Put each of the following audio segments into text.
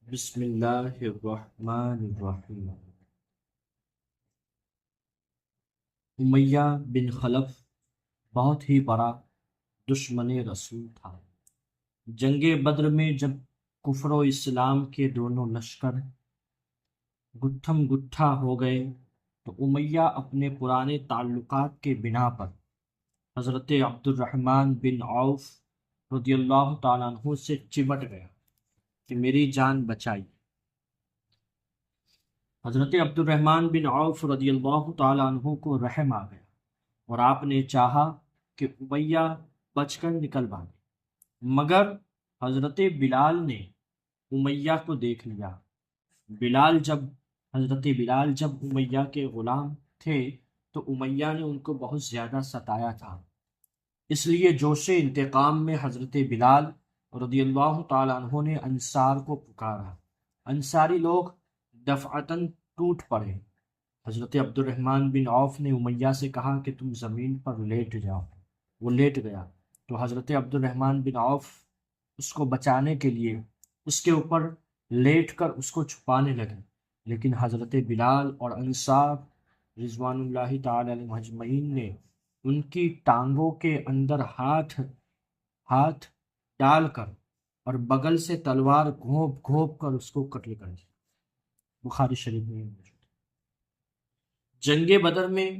بسم اللہ الرحمن الرحیم۔ امیہ بن خلف بہت ہی بڑا دشمن رسول تھا۔ جنگ بدر میں جب کفر و اسلام کے دونوں لشکر گتھم گتھا ہو گئے تو امیہ اپنے پرانے تعلقات کے بنا پر حضرت عبد الرحمن بن عوف رضی اللہ تعالیٰ عنہ سے چمٹ گیا کہ میری جان بچائی۔ حضرت عبد الرحمن بن عوف رضی اللہ تعالیٰ عنہ کو رحم آ گیا اور آپ نے چاہا کہ امیہ بچ کر نکل بھاگے، مگر حضرت بلال نے امیہ کو دیکھ لیا۔ حضرت بلال جب امیہ کے غلام تھے تو امیہ نے ان کو بہت زیادہ ستایا تھا، اس لیے جوش انتقام میں حضرت بلال رضی اللہ تعالیٰ عنہ نے انصار کو پکارا۔ انصاری لوگ دفعتاً ٹوٹ پڑے۔ حضرت عبد الرحمن بن عوف نے امیہ سے کہا کہ تم زمین پر لیٹ جاؤ۔ وہ لیٹ گیا تو حضرت عبد الرحمن بن عوف اس کو بچانے کے لیے اس کے اوپر لیٹ کر اس کو چھپانے لگے، لیکن حضرت بلال اور انصار رضوان اللہ تعالی علیہم اجمعین نے ان کی ٹانگوں کے اندر ہاتھ ڈال کر اور بغل سے تلوار گھونپ گھونپ کر اس کو قتل کر دیا۔ بخاری شریف میں موجود ہے۔ جنگ بدر میں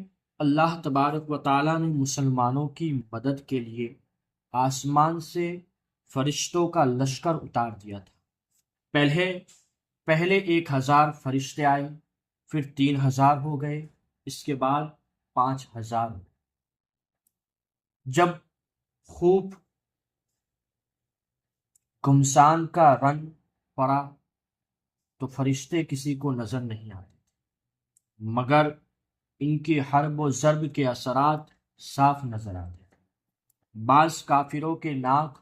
اللہ تبارک و تعالیٰ نے مسلمانوں کی مدد کے لیے آسمان سے فرشتوں کا لشکر اتار دیا تھا۔ پہلے 1000 فرشتے آئے، پھر 3000 ہو گئے، اس کے بعد 5000 ہو گئے۔ جب خوب گمسان کا رنگ پڑا تو فرشتے کسی کو نظر نہیں آتے تھے، مگر ان کی حرب و ضرب کے اثرات صاف نظر آتے تھے۔ بعض کافروں کے ناک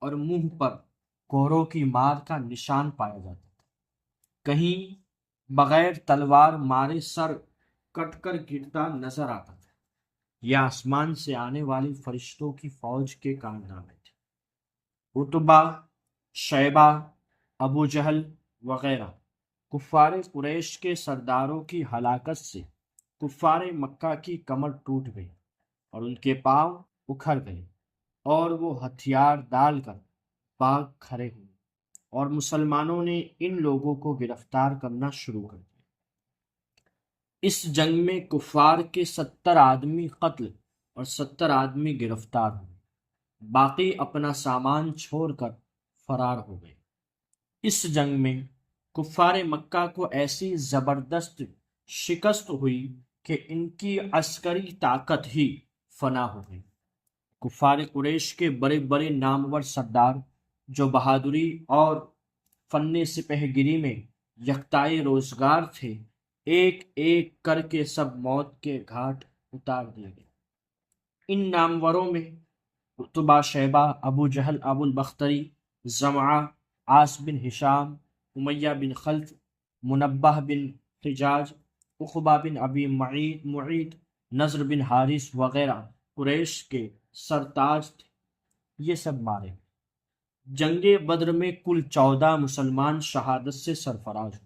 اور منہ پر کوہروں کی مار کا نشان پایا جاتا تھا، کہیں بغیر تلوار مارے سر کٹ کر گرتا نظر آتا تھا۔ یہ آسمان سے آنے والی فرشتوں کی فوج کے کارنامے تھے۔ عتبہ، شیبہ، ابو جہل وغیرہ کفار قریش کے سرداروں کی ہلاکت سے کفار مکہ کی کمر ٹوٹ گئی اور ان کے پاؤں اکھڑ گئے، اور وہ ہتھیار ڈال کر بھاگ کھڑے ہوئے، اور مسلمانوں نے ان لوگوں کو گرفتار کرنا شروع کر دیا۔ اس جنگ میں کفار کے 70 آدمی قتل اور 70 آدمی گرفتار ہوئے، باقی اپنا سامان چھوڑ کر فرار ہو گئے۔ اس جنگ میں کفار مکہ کو ایسی زبردست شکست ہوئی کہ ان کی عسکری طاقت ہی فنا ہو گئی۔ کفار قریش کے بڑے بڑے نامور سردار جو بہادری اور فن سپہ گیری میں یکتائے روزگار تھے، ایک ایک کر کے سب موت کے گھاٹ اتار دیے گئے۔ ان ناموروں میں عتبہ، شیبہ، ابو جہل، ابو البختری، زمعہ، عاص بن ہشام، امیہ بن خلف، منبہ بن حجاج، عقبہ بن ابی معید، نضر بن حارث وغیرہ قریش کے سرتاج تھے، یہ سب مارے گئے۔ جنگ بدر میں کل 14 مسلمان شہادت سے سرفراز ہوئے،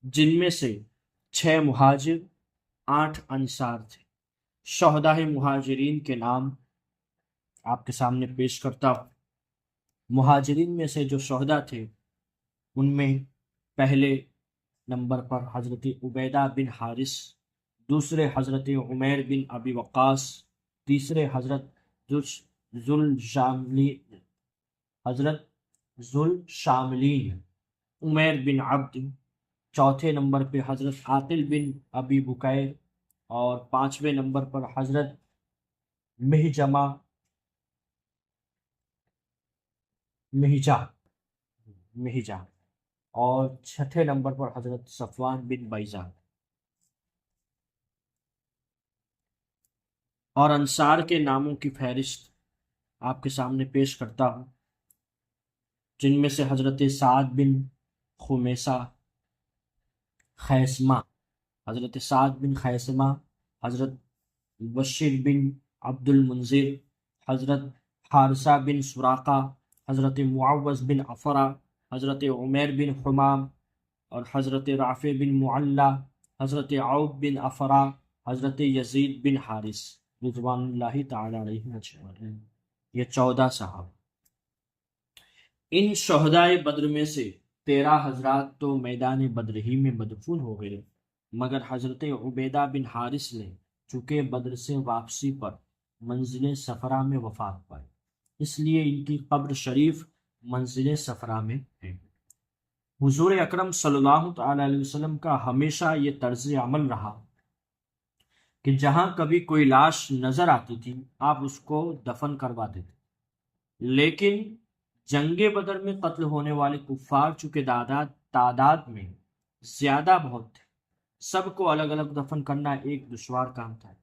جن میں سے 6 مہاجر، 8 انصار تھے۔ شہداء مہاجرین کے نام آپ کے سامنے پیش کرتا ہوں۔ مہاجرین میں سے جو شہداء تھے ان میں پہلے نمبر پر حضرت عبیدہ بن حارث، دوسرے حضرت عمیر بن ابی وقاص، تیسرے حضرت ذوالشاملین عمیر بن عبد، چوتھے نمبر پہ حضرت عاقل بن ابی بکیر، اور 5ویں نمبر پر حضرت مہجہ، اور 6 نمبر پر حضرت صفوان بن بیضہ۔ اور انصار کے ناموں کی فہرست آپ کے سامنے پیش کرتا ہوں، جن میں سے حضرت سعد بن خیثمہ، حضرت بشیر بن عبد المنذر، حضرت حارثہ بن سراقہ، حضرت معوذ بن عفرہ، حضرت عمیر بن حمام اور حضرت رافع بن معلّہ، حضرت عوف بن افرا، حضرت یزید بن حارث رضوان اللہ تعالی علیہ اجمعین، یہ 14 صحابہ۔ ان شہدائے بدر میں سے 13 حضرات تو میدان بدر ہی میں مدفون ہو گئے، مگر حضرت عبیدہ بن حارث نے چونکہ بدر سے واپسی پر منزل صفرا میں وفات پائی، اس لیے ان کی قبر شریف منزل صفرا میں ہے۔ حضور اکرم صلی اللہ تعالی علیہ وسلم کا ہمیشہ یہ طرز عمل رہا کہ جہاں کبھی کوئی لاش نظر آتی تھی آپ اس کو دفن کروا دیتے، لیکن جنگ بدر میں قتل ہونے والے کفار چونکہ تعداد میں زیادہ بہت تھے، سب کو الگ الگ دفن کرنا ایک دشوار کام تھا،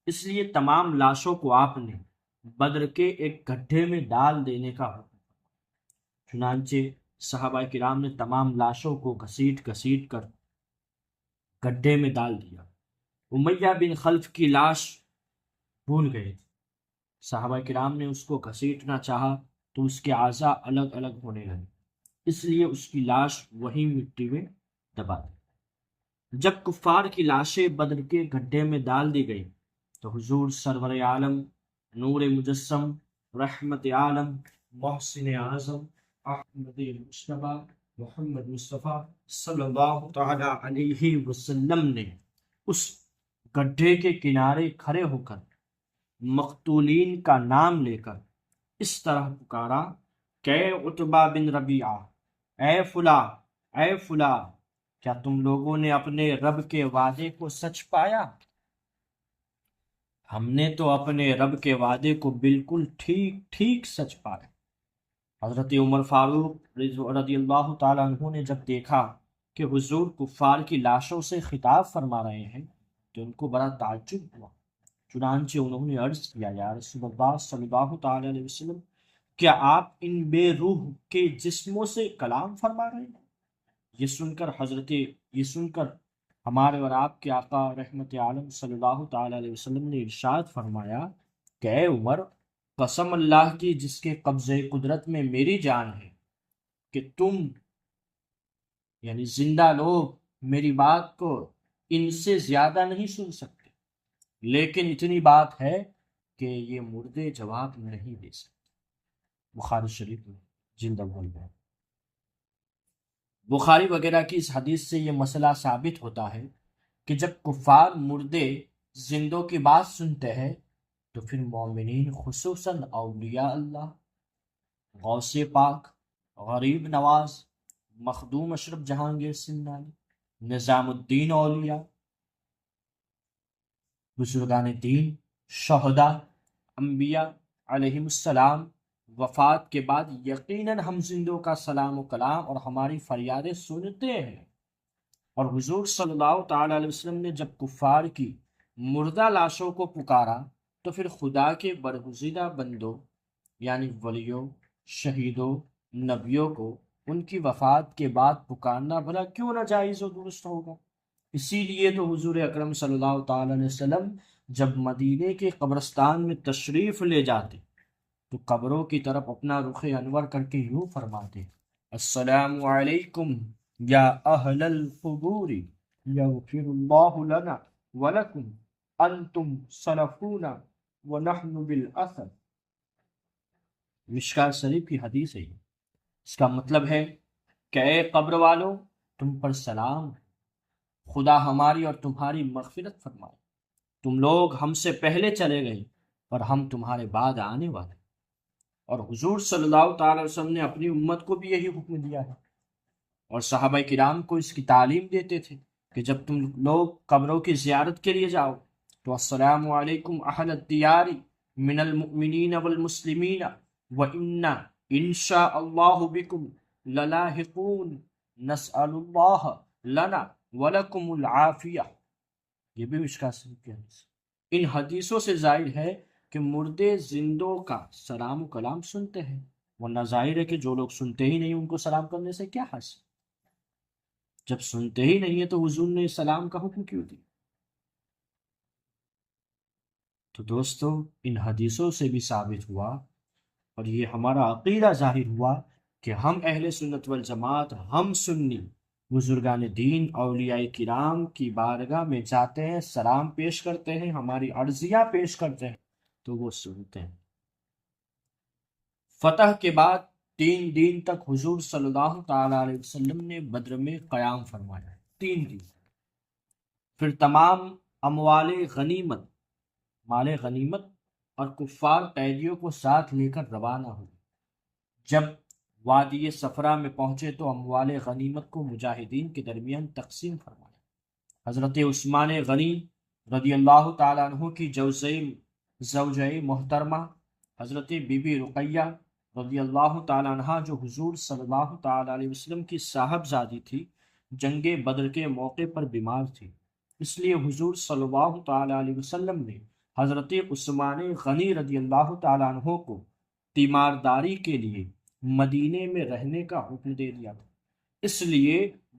اس لیے تمام لاشوں کو آپ نے بدر کے ایک گڈھے میں ڈال دینے کا حکم۔ چنانچہ صحابہ کرام نے تمام لاشوں کو گھسیٹ کر گڈھے میں ڈال دیا۔ امیہ بن خلف کی لاش بھول گئے تھے، صحابہ کرام نے اس کو گھسیٹنا چاہا تو اس کے اعضاء الگ الگ ہونے لگے، اس لیے اس کی لاش وہی مٹی میں دبا دی۔ جب کفار کی لاشیں بدر کے گڈھے میں ڈال دی گئی تو حضور سرور عالم، نور مجسم، رحمت عالم، محسن اعظم، احمد مصطفیٰ، محمد مصطفیٰ صلی اللہ تعالی علیہ وسلم نے اس گڈھے کے کنارے کھڑے ہو کر مقتولین کا نام لے کر اس طرح پکارا کہ عتبہ بن ربیعہ، اے فلاں، اے فلاں، کیا تم لوگوں نے اپنے رب کے وعدے کو سچ پایا؟ ہم نے تو اپنے رب کے وعدے کو بالکل ٹھیک سچ پایا۔ حضرت عمر فاروق رضی اللہ تعالیٰ عنہ نے جب دیکھا کہ حضور کفار کی لاشوں سے خطاب فرما رہے ہیں تو ان کو بڑا تعجب ہوا، چنانچہ انہوں نے عرض کیا، یا رسول اللہ صلی اللہ تعالی علیہ وسلم، کیا آپ ان بے روح کے جسموں سے کلام فرما رہے ہیں؟ یہ سن کر ہمارے اور آپ کے آقا رحمت عالم صلی اللہ تعالی علیہ وسلم نے ارشاد فرمایا کہ اے عمر، قسم اللہ کی جس کے قبضے قدرت میں میری جان ہے کہ تم یعنی زندہ لوگ میری بات کو ان سے زیادہ نہیں سن سکتے، لیکن اتنی بات ہے کہ یہ مردے جواب نہیں دے سکتے۔ بخاری شریف میں جلد اول میں بخاری وغیرہ کی اس حدیث سے یہ مسئلہ ثابت ہوتا ہے کہ جب کفار مردے زندوں کی بات سنتے ہیں تو پھر مومنین خصوصاً اولیاء اللہ، غوث پاک، غریب نواز، مخدوم اشرف جہانگیر سندھانی، نظام الدین اولیاء، بزرگان دین، شہداء، انبیاء علیہم السلام وفات کے بعد یقیناً ہم زندوں کا سلام و کلام اور ہماری فریادیں سنتے ہیں، اور حضور صلی اللہ تعالی علیہ وسلم نے جب کفار کی مردہ لاشوں کو پکارا تو پھر خدا کے برگزیدہ بندوں یعنی ولیوں، شہیدوں، نبیوں کو ان کی وفات کے بعد پکارنا بھلا کیوں ناجائز و درست ہوگا؟ اسی لیے تو حضور اکرم صلی اللہ تعالی علیہ وسلم جب مدینے کے قبرستان میں تشریف لے جاتے تو قبروں کی طرف اپنا رخ انور کر کے یوں فرماتے، السلام علیکم یا اہل القبور یغفر اللہ لنا ولکم انتم سلفونا ونحن بالاثر۔ مشکات شریف کی حدیث ہے یہ۔ اس کا مطلب ہے کہ اے قبر والوں، تم پر سلام، خدا ہماری اور تمہاری مغفرت فرمائے، تم لوگ ہم سے پہلے چلے گئے اور ہم تمہارے بعد آنے والے۔ اور حضور صلی اللہ تعالی وسلم نے اپنی امت کو بھی یہی حکم دیا ہے، اور صحابہ کرام کو اس کی تعلیم دیتے تھے کہ جب تم لوگ قبروں کی زیارت کے لیے جاؤ تو السلام علیکم اہل الدیار من المؤمنین والمسلمین وَإِنَّا إِنشَاءَ اللَّهُ بِكُمْ لَلَاحِقُونَ نَسْأَلُ اللَّهَ لَنَا وَلَكُمُ الْعَافِيَةَ۔ یہ بھی مشکات شریف کی حدیث۔ ان حدیثوں سے ظاہر ہے کہ مردے زندوں کا سلام و کلام سنتے ہیں، ورنہ ظاہر ہے کہ جو لوگ سنتے ہی نہیں ان کو سلام کرنے سے کیا حاصل؟ جب سنتے ہی نہیں ہے تو حضور نے سلام کا حکم کیوں دیا؟ تو دوستو، ان حدیثوں سے بھی ثابت ہوا اور یہ ہمارا عقیدہ ظاہر ہوا کہ ہم اہل سنت والجماعت، ہم سنی بزرگان دین اولیاء کرام کی بارگاہ میں جاتے ہیں، سلام پیش کرتے ہیں، ہماری عرضیہ پیش کرتے ہیں تو وہ سنتے ہیں۔ فتح کے بعد 3 دن تک حضور صلی اللہ تعالی علیہ وسلم نے بدر میں قیام فرمایا، 3 دن۔ پھر تمام اموال غنیمت، مال غنیمت اور کفار قیدیوں کو ساتھ لے کر روانہ ہوئے۔ جب وادی صفرا میں پہنچے تو اموال غنیمت کو مجاہدین کے درمیان تقسیم فرمایا۔ حضرت عثمان غنی رضی اللہ تعالیٰ عنہ کی زوجہ محترمہ حضرت بی بی رقیہ رضی اللہ تعالیٰ عنہ، جو حضور صلی اللہ تعالیٰ علیہ وسلم کی صاحبزادی تھی، جنگ بدر کے موقع پر بیمار تھی، اس لیے حضور صلی اللہ تعالیٰ علیہ وسلم نے حضرت عثمان غنی رضی اللہ تعالیٰ عنہ کو تیمارداری کے لیے مدینے میں رہنے کا حکم دے دیا تھا، اس لیے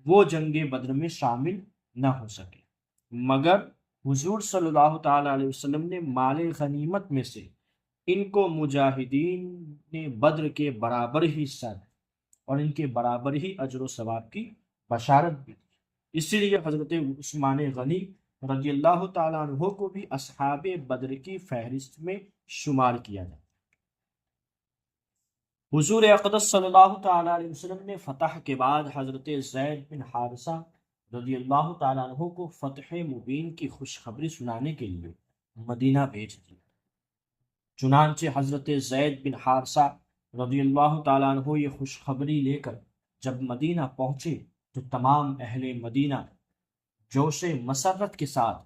وہ جنگ بدر میں شامل نہ ہو سکے، مگر حضور صلی اللہ تعالیٰ علیہ وسلم نے مال غنیمت میں سے ان کو مجاہدین نے بدر کے برابر ہی حصہ دیا اور ان کے برابر ہی اجر و ثواب کی بشارت بھی دی، اسی لیے حضرت عثمان غنی رضی اللہ تعالیٰ عنہ کو بھی اصحاب بدر کی فہرست میں شمار کیا جاتا۔ حضور اقدس صلی اللہ تعالیٰ علیہ وسلم نے فتح کے بعد حضرت زید بن حارثہ رضی اللہ تعالیٰ عنہ کو فتح مبین کی خوشخبری سنانے کے لیے مدینہ بھیج دیا۔ چنانچہ حضرت زید بن حارثہ رضی اللہ تعالیٰ عنہ یہ خوشخبری لے کر جب مدینہ پہنچے تو تمام اہل مدینہ جوش مسرت کے ساتھ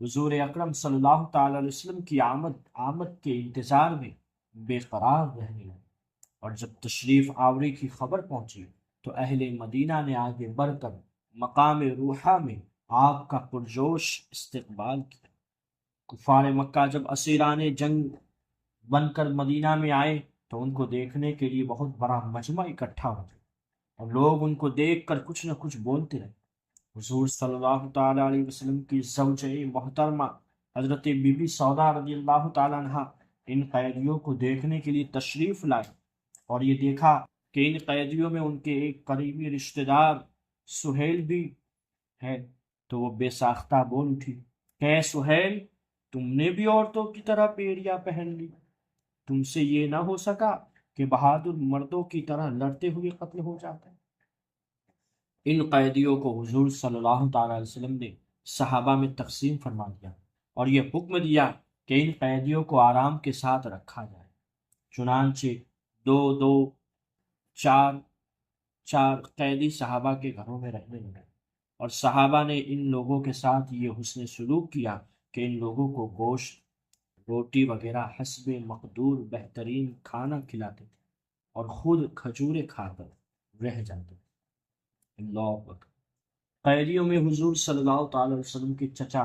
حضور اکرم صلی اللہ تعالیٰ علیہ وسلم کی آمد کے انتظار میں بے قرار رہنے لگے، اور جب تشریف آوری کی خبر پہنچی تو اہل مدینہ نے آگے بڑھ کر مقام روحہ میں آپ کا پرجوش استقبال کیا۔ کفار مکہ جب اسیران جنگ بن کر مدینہ میں آئے تو ان کو دیکھنے کے لیے بہت بڑا مجمع اکٹھا ہو گیا، اور لوگ ان کو دیکھ کر کچھ نہ کچھ بولتے رہے۔ حضور صلی اللہ تعالیٰ علیہ وسلم کی زوجہ محترمہ حضرت بی بی سودا رضی اللہ تعالیٰ عنہ ان قیدیوں کو دیکھنے کے لیے تشریف لائے، اور یہ دیکھا کہ ان قیدیوں میں ان کے ایک قریبی رشتہ دار سہیل بھی ہے، تو وہ بے ساختہ بول اٹھی کہ اے سہیل، تم نے بھی عورتوں کی طرح بیڑیاں پہن لی، تم سے یہ نہ ہو سکا کہ بہادر مردوں کی طرح لڑتے ہوئے قتل ہو جاتے ہیں۔ ان قیدیوں کو حضور صلی اللہ تعالیٰ علیہ وسلم نے صحابہ میں تقسیم فرما دیا اور یہ حکم دیا کہ ان قیدیوں کو آرام کے ساتھ رکھا جائے۔ چنانچہ 2 4 قیدی صحابہ کے گھروں میں رہنے لگے، اور صحابہ نے ان لوگوں کے ساتھ یہ حسن سلوک کیا کہ ان لوگوں کو گوشت، روٹی وغیرہ حسب مقدور بہترین کھانا کھلاتے تھے اور خود کھجوریں کھا کر رہ جاتے تھے۔ اللہ اکبر۔ قیدیوں میں حضور صلی اللہ تعالی علیہ وسلم کے چچا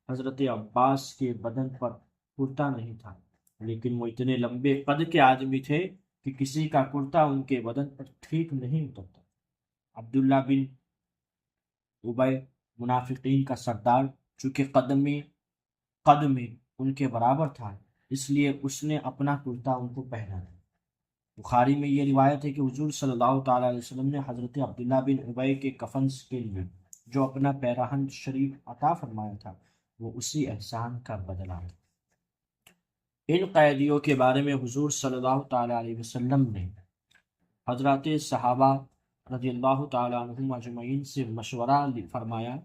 حضرت عباس کے بدن پر کرتا نہیں تھا، لیکن وہ اتنے لمبے قد کے آدمی تھے کہ کسی کا کرتا ان کے بدن پر ٹھیک نہیں اترتا۔ عبداللہ بن ابی منافقین کا سردار، چونکہ قد میں ان کے برابر تھا، اس لیے اس نے اپنا کرتا ان کو پہنا دیا۔ بخاری میں یہ روایت ہے کہ حضور صلی اللہ تعالیٰ علیہ وسلم نے حضرت عبداللہ بن ابی کے کفن کے لیے جو اپنا پیراہن شریف عطا فرمایا تھا، وہ اسی احسان کا بدلہ ہے۔ ان قیدیوں کے بارے میں حضور صلی اللہ تعالیٰ علیہ وسلم نے حضرات صحابہ رضی اللہ تعالیٰ عنہم اجمعین سے مشورہ فرمایا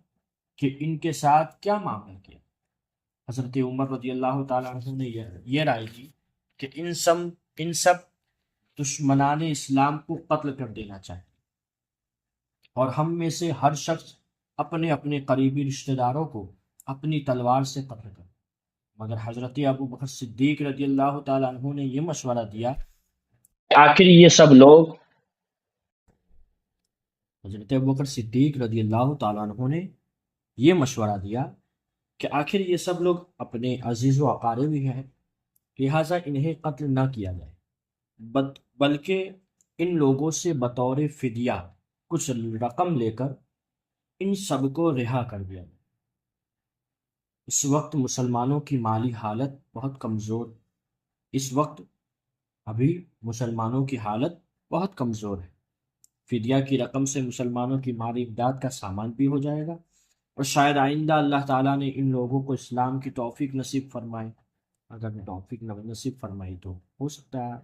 کہ ان کے ساتھ کیا معاملہ کیا۔ حضرت عمر رضی اللہ تعالیٰ عنہ نے یہ رائے دی کہ ان سب دشمنان اسلام کو قتل کر دینا چاہیے، اور ہم میں سے ہر شخص اپنے اپنے قریبی رشتہ داروں کو اپنی تلوار سے قتل کرے، مگر حضرت ابو بکر صدیق رضی اللہ تعالیٰ عنہ نے یہ مشورہ دیا کہ آخر یہ سب لوگ حضرت ابو بکر صدیق رضی اللہ تعالیٰ عنہ نے یہ مشورہ دیا کہ آخر یہ سب لوگ اپنے عزیز و اقارب بھی ہیں، لہٰذا انہیں قتل نہ کیا جائے، بلکہ ان لوگوں سے بطور فدیہ کچھ رقم لے کر ان سب کو رہا کر دیا جائے۔ اس وقت مسلمانوں کی مالی حالت بہت کمزور ہے، فدیہ کی رقم سے مسلمانوں کی مالی امداد کا سامان بھی ہو جائے گا، اور شاید آئندہ اللہ تعالیٰ نے ان لوگوں کو اسلام کی توفیق نصیب فرمائے۔ اگر توفیق نصیب فرمائی تو ہو سکتا ہے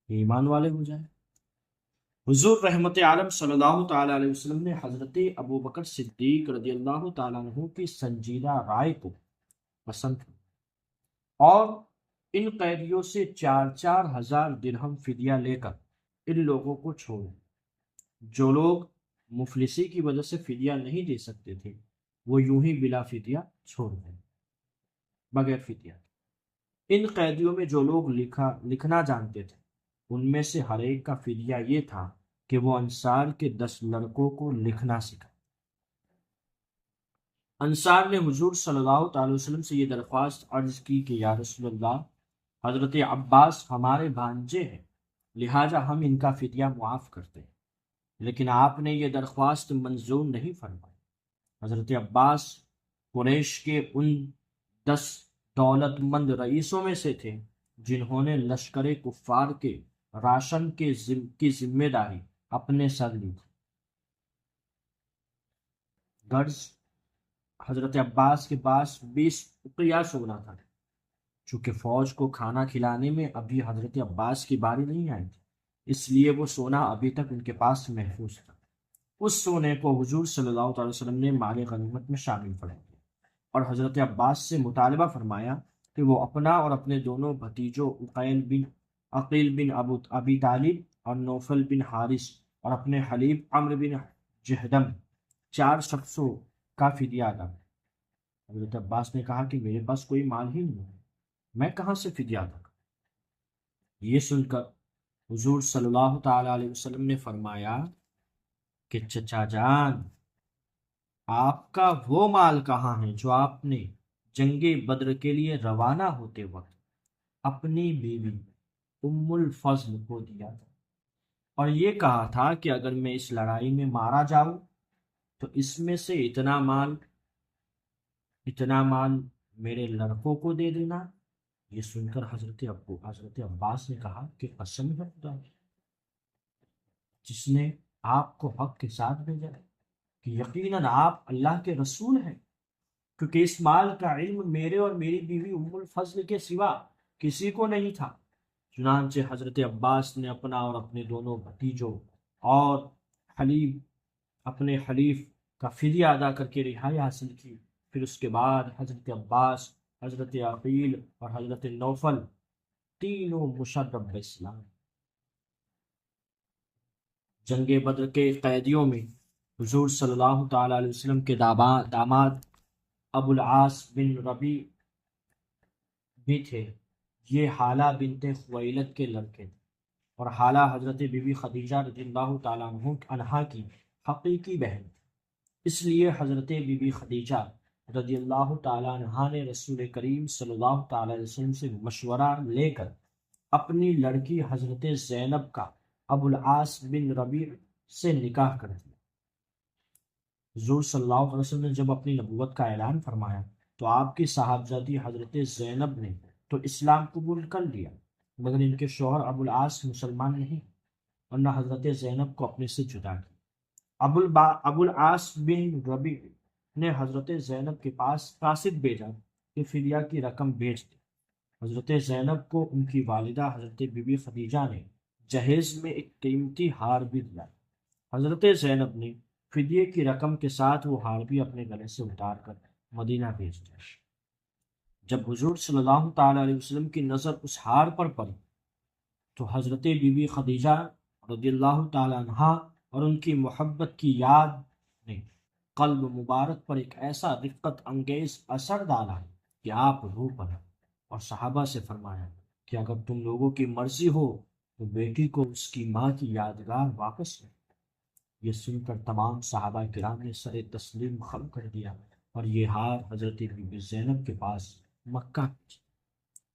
یہ ایمان والے ہو جائیں۔ حضور رحمت عالم صلی اللہ تعالیٰ علیہ وسلم نے حضرت ابو بکر صدیق رضی اللہ تعالیٰ عنہ کی سنجیدہ رائے کو پسند کیا اور ان قیدیوں سے 4,000 درہم فدیہ لے کر ان لوگوں کو چھوڑ دیا۔ جو لوگ مفلسی کی وجہ سے فدیہ نہیں دے سکتے تھے وہ یوں ہی بلا فدیہ چھوڑ دیں، بغیر فدیہ۔ ان قیدیوں میں جو لوگ لکھنا جانتے تھے ان میں سے ہر ایک کا فدیہ یہ تھا کہ وہ انصار کے 10 لڑکوں کو لکھنا سکھا۔ انصار نے حضور صلی اللہ تعالی وسلم سے یہ درخواست عرض کی کہ یا رسول اللہ، حضرت عباس ہمارے بھانجے ہیں، لہٰذا ہم ان کا فدیہ معاف کرتے ہیں، لیکن آپ نے یہ درخواست منظور نہیں فرمائی۔ حضرت عباس قریش کے ان 10 دولت مند رئیسوں میں سے تھے جنہوں نے لشکر کفار کے راشن کی ذمہ داری اپنے سر لی تھی۔ غرض حضرت عباس کے پاس 20 اقیہ سونا تھا، چونکہ فوج کو کھانا کھلانے میں ابھی حضرت عباس کی باری نہیں آئی تھی، اس لیے وہ سونا ابھی تک ان کے پاس محفوظ تھا۔ اس سونے کو حضور صلی اللہ علیہ وسلم نے مال غنیمت میں شامل فرما دیا اور حضرت عباس سے مطالبہ فرمایا کہ وہ اپنا اور اپنے دونوں بھتیجوں عقیل بن ابی طالب اور نوفل بن حارث اور اپنے حلیف عمرو بن جہدم 4 شخصوں کا فدیہ ادا کریں۔ حضرت عباس نے کہا کہ میرے پاس کوئی مال ہی نہیں ہے، میں کہاں سے فدیہ ادا کروں؟ یہ سن کر حضور صلی اللہ تعالی علیہ وسلم نے فرمایا کہ چچا جان، آپ کا وہ مال کہاں ہے جو آپ نے جنگ بدر کے لیے روانہ ہوتے وقت اپنی بیوی ام الفضل کو دیا تھا اور یہ کہا تھا کہ اگر میں اس لڑائی میں مارا جاؤں تو اس میں سے اتنا مال میرے لڑکوں کو دے دینا؟ یہ سن کر حضرت عباس نے کہا کہ قسم ہے خدا کی، جس نے آپ کو حق کے ساتھ بھیجا ہے، کہ یقیناً آپ اللہ کے رسول ہیں، کیونکہ اس مال کا علم میرے اور میری بیوی ام الفضل کے سوا کسی کو نہیں تھا۔ چنانچہ حضرت عباس نے اپنا اور اپنے دونوں بھتیجوں اور اپنے حلیف کا فدیہ ادا کر کے رہائی حاصل کی۔ پھر اس کے بعد حضرت عباس، حضرت عقیل اور حضرت نوفل تینوں مشرف اسلام۔ جنگ بدر کے قیدیوں میں حضور صلی اللہ تعالی علیہ وسلم کے داماد ابو العاص بن ربیع بھی تھے۔ یہ حالہ بنت خویلد کے لڑکے تھے اور حالہ حضرت بی بی خدیجہ رضی اللہ تعالیٰ عنہا کی حقیقی بہن تھی۔ اس لیے حضرت بی بی خدیجہ رضی اللہ تعالیٰ عنہا نے رسول کریم صلی اللہ تعالیٰ علیہ وسلم سے مشورہ لے کر اپنی لڑکی حضرت زینب کا ابو العاص بن ربیع سے نکاح کر دیا۔ حضور صلی اللہ علیہ وسلم نے جب اپنی نبوت کا اعلان فرمایا تو آپ کی صاحبزادی حضرت زینب نے تو اسلام قبول کر لیا، مگر ان کے شوہر ابو العاص مسلمان نہیں، ورنہ حضرت زینب کو اپنے سے جدا کیا۔ ابو العاص بن ربیع نے حضرت زینب کے پاس قاصد بھیجا کہ فدیہ کی رقم بھیج دے۔ حضرت زینب کو ان کی والدہ حضرت بی بی خدیجہ نے جہیز میں ایک قیمتی ہار بھی دیا۔ حضرت زینب نے فدیے کی رقم کے ساتھ وہ ہار بھی اپنے گلے سے اتار کر مدینہ بھیج دیا۔ جب حضور صلی اللہ تعالی علیہ وسلم کی نظر اس ہار پر پڑی تو حضرت بی بی خدیجہ رضی اللہ تعالی عنہا اور ان کی محبت کی یاد نے قلب مبارک پر ایک ایسا رقت انگیز اثر ڈالا کہ آپ رو پڑے اور صحابہ سے فرمایا کہ اگر تم لوگوں کی مرضی ہو تو بیٹی کو اس کی ماں کی یادگار واپس لے۔ یہ سن کر تمام صحابہ کرام نے سر تسلیم خم کر دیا اور یہ ہار حضرت بی بی زینب کے پاس مکہ پہنچا۔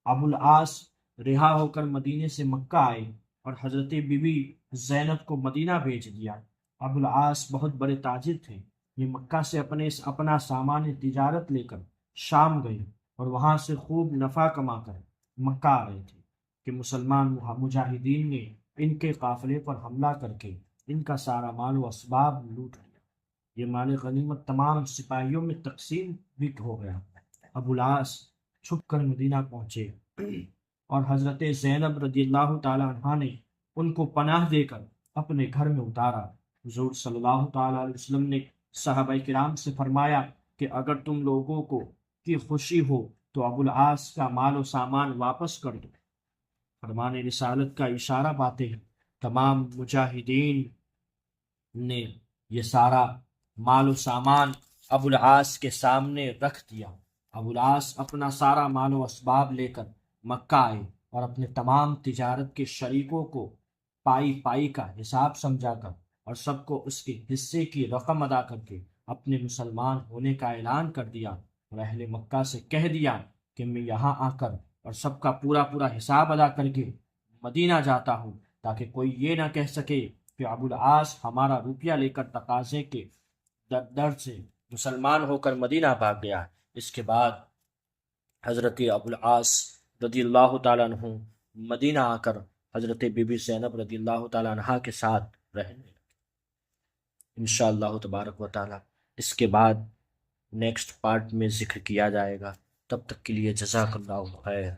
ابو العاص رہا ہو کر مدینے سے مکہ آئے اور حضرت بی بی زینب کو مدینہ بھیج دیا۔ ابو العاص بہت بڑے تاجر تھے، یہ مکہ سے اپنا سامان تجارت لے کر شام گئے اور وہاں سے خوب نفع کما کر مکہ آ رہے تھے کہ مسلمان مجاہدین نے ان کے قافلے پر حملہ کر کے ان کا سارا مال و اسباب لوٹ لیا۔ یہ مال غنیمت تمام سپاہیوں میں تقسیم بھی ہو گیا۔ ابو العاص چھپ کر مدینہ پہنچے اور حضرت زینب رضی اللہ تعالیٰ عنہ نے ان کو پناہ دے کر اپنے گھر میں اتارا۔ حضور صلی اللہ تعالیٰ علیہ وسلم نے صحابہ کرام سے فرمایا کہ اگر تم لوگوں کو کی خوشی ہو تو ابو العاص کا مال و سامان واپس کر دو۔ فرمان رسالت کا اشارہ پاتے ہیں تمام مجاہدین نے یہ سارا مال و سامان ابو العاص کے سامنے رکھ دیا۔ ابو العاص اپنا سارا مال و اسباب لے کر مکہ آئے اور اپنے تمام تجارت کے شریکوں کو پائی پائی کا حساب سمجھا کر اور سب کو اس کے حصے کی رقم ادا کر کے اپنے مسلمان ہونے کا اعلان کر دیا، اور اہل مکہ سے کہہ دیا کہ میں یہاں آ کر اور سب کا پورا پورا حساب ادا کر کے مدینہ جاتا ہوں، تاکہ کوئی یہ نہ کہہ سکے کہ ابو العاص ہمارا روپیہ لے کر تقاضے کے در سے مسلمان ہو کر مدینہ بھاگ گیا۔ اس کے بعد حضرت ابو العاص رضی اللہ تعالیٰ عنہ مدینہ آ کر حضرت بی بی زینب رضی اللہ تعالیٰ عنہ کے ساتھ رہنے لگے۔ انشاءاللہ تبارک و تعالیٰ اس کے بعد نیکسٹ پارٹ میں ذکر کیا جائے گا۔ تب تک کے لیے جزاک اللہ خیر۔